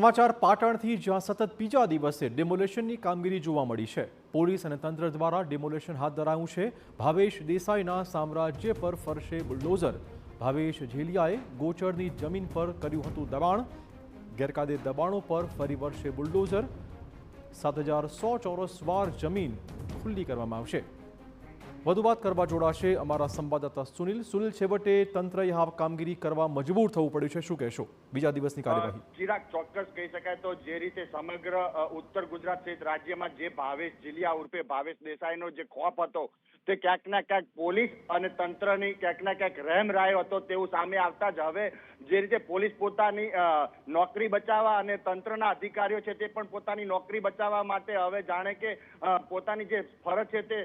સમાચાર પાટણથી, જ્યાં સતત બીજા દિવસે ડેમોલેશનની કામગીરી જોવા મળી છે। પોલીસ અને તંત્ર દ્વારા ડેમોલેશન હાથ ધરાયું છે। ભાવેશ દેસાઈના સામ્રાજ્ય પર ફરશે બુલડોઝર। ભાવેશ ઝેલિયાએ ગોચરની જમીન પર કર્યું હતું દબાણ। ગેરકાયદે દબાણો પર ફરી વળશે બુલડોઝર। 7100 ચોરસ વાર જમીન ખુલ્લી કરવામાં આવશે। વધુ વાત કરવા જોડાશે અમારા સંવાદદાતા સુનિલ। છેવટે તંત્રએ આ કામગીરી કરવા મજબૂર થવું પડ્યું છે, શું કહેશો બીજા દિવસની કાર્યવાહી? ચિરાગ, ચોક્કસ કહી શકાય તો જે રીતે સમગ્ર ઉત્તર ગુજરાત સહિત રાજ્યમાં જે ભાવેશ ઝીલિયા ઉર્ફે ભાવેશ દેસાઈનો જે ખોફ હતો તે ક્યાંક ના ક્યાંક પોલીસ અને તંત્રની ક્યાંક ના ક્યાંક રહેમ રાય હતો તેવું સામે આવતા જ હવે જે રીતે પોલીસ પોતાની નોકરી બચાવવા અને તંત્રના અધિકારીઓ છે તે પણ પોતાની નોકરી બચાવવા માટે હવે જાણે કે પોતાની જે ફરજ છે તે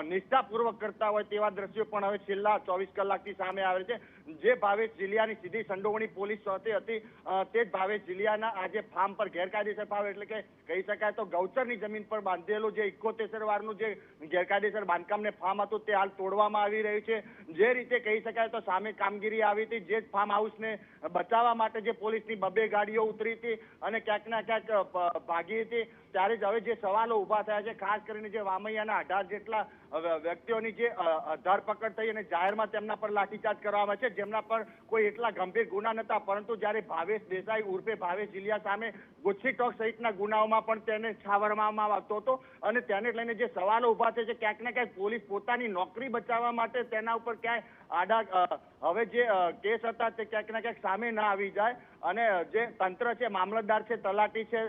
નિષ્ઠાપૂર્વક કરતા હોય તેવા દ્રશ્યો પણ હવે છેલ્લા 24 કલાકથી સામે આવે છે। જે ભાવેશ ઝીલિયાની સીધી સંડોવણી પોલીસ સાથે હતી તે જ ભાવેશ ઝીલિયાના આજે ફાર્મ પર ગેરકાયદેસર ભાવ એટલે કે કહી શકાય તો ગૌચરની જમીન પર બાંધેલું જે 71 વારનું જે ગેરકાયદેસર બાંધકામને ફાર્મ હતું તે હાલ તોડવામાં આવી રહ્યું છે। જે રીતે કહી શકાય તો સામે કામગીરી આવી હતી, જે ફાર્મ હાઉસને બચાવવા માટે જે પોલીસની 2 ગાડીઓ ઉતરી હતી અને ક્યાંક ના ક્યાંક ભાગી હતી, ત્યારે જ હવે જે સવાલો ઉભા થયા છે, ખાસ કરીને જે વામૈયાના 18 જેટલા વ્યક્તિઓની જે ધરપકડ થઈ અને જાહેરમાં તેમના પર લાઠીચાર્જ કરવામાં છે, જેમના પર કોઈ એટલા ગંભીર ગુના નહોતા, પરંતુ જ્યારે ભાવેશ દેસાઈ ઉર્ફે ભાવેશ ઝીલિયા સામે ગુસ્સી ટોક સહિતના ગુનાઓમાં પણ તેને છાવરવામાં આવતો હતો અને તેને લઈને જે સવાલો ઉભા થયા છે, ક્યાંક ને ક્યાંક પોલીસ પોતાની નોકરી બચાવવા માટે તેના ઉપર ક્યાંય હવે જે કેસ હતા તે ક્યાંક ને ક્યાંક સામે ના આવી જાય અને જે તંત્ર છે, મામલતદાર છે, તલાટી છે,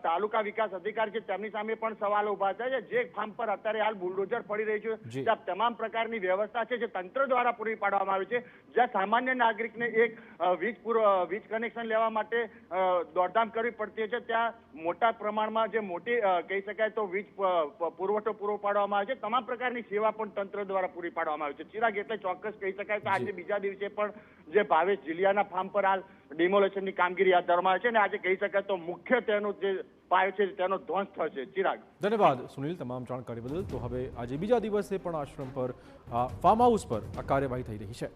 તાલુકા વિકાસ અધિકારી છે, તેમની સામે પણ સવાલો ઉભા થાય છે। જે ફાર્મ પર અત્યારે હાલ બુલડોઝર પડી રહી છે, ત્યાં તમામ પ્રકારની વ્યવસ્થા છે જે તંત્ર દ્વારા પૂરી પાડવામાં આવી છે। જ્યાં સામાન્ય નાગરિકને એક વીજ કનેક્શન લેવા માટે દોડધામ કરવી પડતી છે, ત્યાં મોટા પ્રમાણમાં જે મોટી કહી શકાય તો વીજ પુરવઠો પૂરો પાડવામાં આવે છે। તમામ પ્રકારની સેવા પણ તંત્ર દ્વારા પૂરી પાડવામાં આવે છે। ચિરાગ, એટલે ચોક્કસ કહી શકાય તો આજે બીજા દિવસે પણ જે ભાવેશ ઝીલિયાના ફાર્મ પર હાલ ડિમોલેશનની કામગીરી હાથ ધરવામાં આવે છે અને આજે કહી શકાય તો મુખ્ય તેનો જે પાયો છે તેનો ધ્વંસ થશે। ચિરાગ, ધન્યવાદ સુનિલ તમામ જાણકારી બદલ। તો હવે આજે બીજા દિવસે પણ આશ્રમ પર ફાર્મ હાઉસ પર આ કાર્યવાહી થઈ રહી છે।